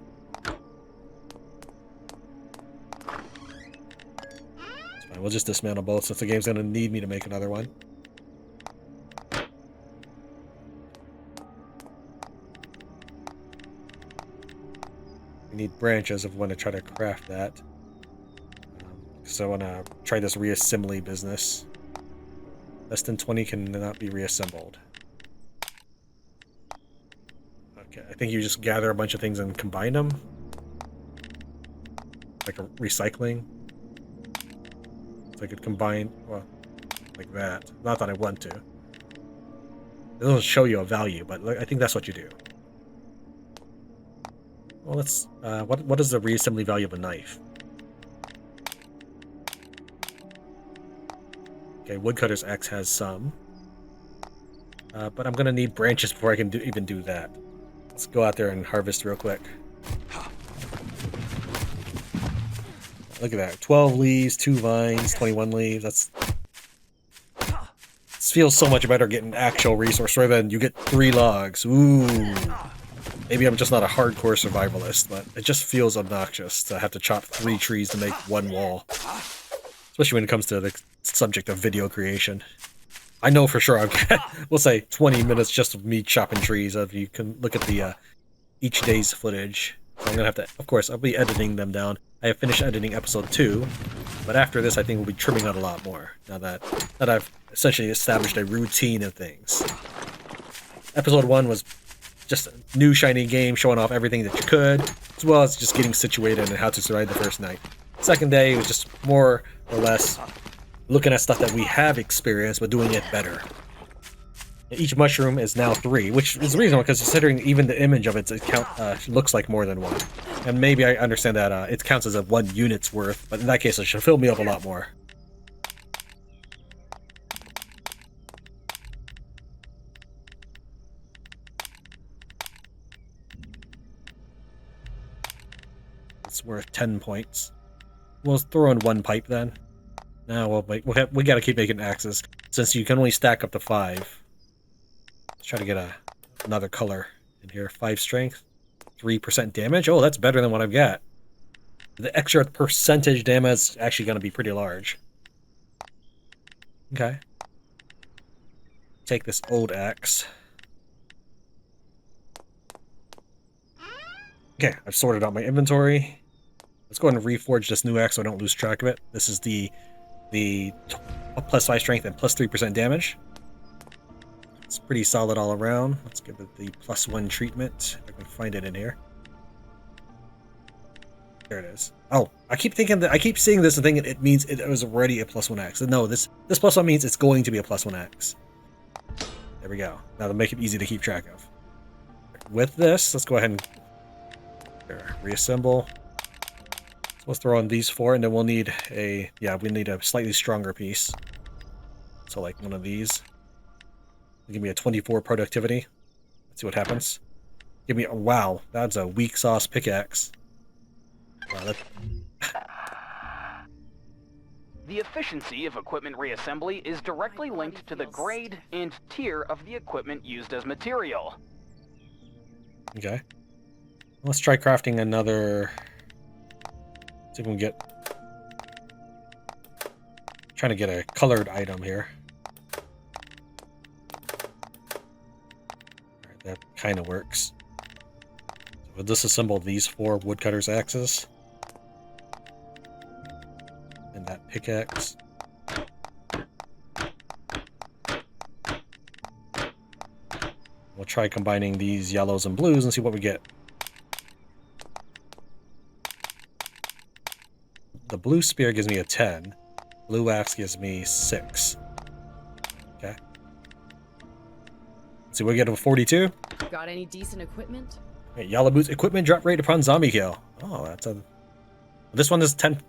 It's fine. We'll just dismantle both since the game's gonna need me to make another one. We need branches if we want to try to craft that. So I want to try this reassembly business. Less than 20 cannot be reassembled. Okay, I think you just gather a bunch of things and combine them. Like a recycling. So I could combine, well, like that. Not that I want to. It doesn't show you a value, but I think that's what you do. Well, let's, what is the reassembly value of a knife? Okay, Woodcutter's Axe has some. But I'm gonna need branches before I can even do that. Let's go out there and harvest real quick. Look at that. 12 leaves, 2 vines, 21 leaves. This feels so much better getting actual resource rather than you get 3 logs. Ooh. Maybe I'm just not a hardcore survivalist, but it just feels obnoxious to have to chop 3 trees to make 1 wall. Especially when it comes to the subject of video creation. I know for sure we'll say 20 minutes just of me chopping trees. If you can look at the each day's footage. So I'm gonna have to, of course, I'll be editing them down. I have finished editing episode 2, but after this I think we'll be trimming out a lot more. Now that I've essentially established a routine of things. Episode 1 was just a new shiny game showing off everything that you could, as well as just getting situated and how to survive the first night. Second day was just more or less looking at stuff that we have experienced, but doing it better. Each mushroom is now 3, which is reasonable because considering even the image of it looks like more than 1. And maybe I understand that it counts as a 1 unit's worth, but in that case it should fill me up a lot more. That's worth 10 points. We'll throw in 1 pipe then. Now we gotta keep making axes, since you can only stack up to 5. Let's try to get another color in here. 5 strength, 3% damage. Oh, that's better than what I've got. The extra percentage damage is actually going to be pretty large. Okay. Take this old axe. Okay, I've sorted out my inventory. Let's go ahead and reforge this new axe so I don't lose track of it. This is the plus 5 strength and plus 3% damage. It's pretty solid all around. Let's give it the plus 1 treatment. If I can find it in here. There it is. Oh, I keep thinking that I keep seeing this and thinking it means it was already a plus 1 axe. No, this plus 1 means it's going to be a plus 1 axe. There we go. Now to make it easy to keep track of. With this, let's go ahead and reassemble. So let's throw in these 4, and then we'll need we need a slightly stronger piece. So like one of these. Give me a 24 productivity. Let's see what happens. Give me a wow. That's a weak sauce pickaxe. Wow, The efficiency of equipment reassembly is directly linked to the grade and tier of the equipment used as material. Okay. Let's try crafting another. See if we can get. Trying to get a colored item here. Alright, that kind of works. So we'll disassemble these 4 woodcutter's axes. And that pickaxe. We'll try combining these yellows and blues and see what we get. The blue spear gives me a 10. Blue axe gives me 6. Okay. Let's see, we get a 42. Got any decent equipment? Hey, yellow boots equipment drop rate upon zombie kill. Oh, that's a. This one is 10.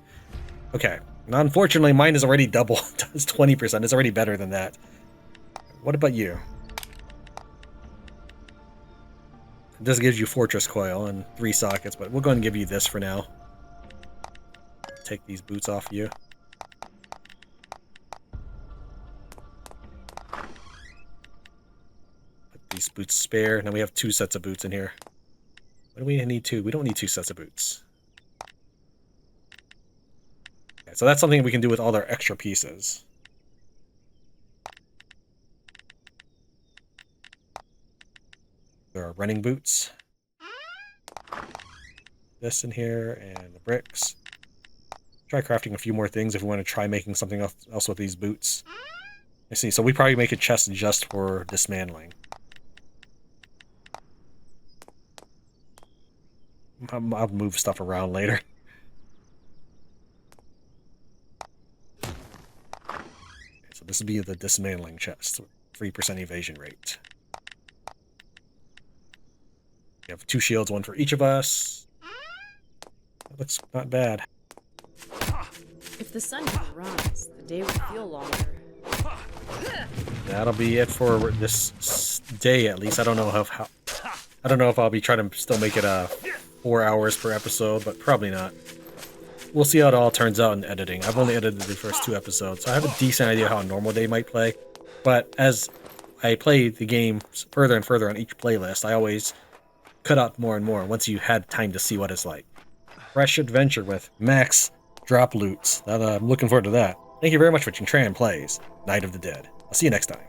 Okay. Now, unfortunately, mine is already double. It's 20%. It's already better than that. What about you? This gives you Fortress Coil and 3 sockets, but we'll go ahead and give you this for now. Take these boots off you. Put these boots spare. Now we have 2 sets of boots in here. What do we need 2? We don't need 2 sets of boots. Okay, so that's something we can do with all our extra pieces. There are running boots. This in here, and the bricks. Try crafting a few more things if we want to try making something else with these boots. I see, so we probably make a chest just for dismantling. I'll move stuff around later. Okay, so this will be the dismantling chest. 3% evasion rate. We have 2 shields, 1 for each of us. That looks not bad. If the sun can rise, the day will feel longer. That'll be it for this day, at least. I don't know I don't know if I'll be trying to still make it 4 hours per episode, but probably not. We'll see how it all turns out in editing. I've only edited the first 2 episodes, so I have a decent idea how a normal day might play. But as I play the game further and further on each playlist, I always cut out more and more once you had time to see what it's like. Fresh adventure with max drop loots. I'm looking forward to that. Thank you very much for watching Tran Plays Night of the Dead. I'll see you next time.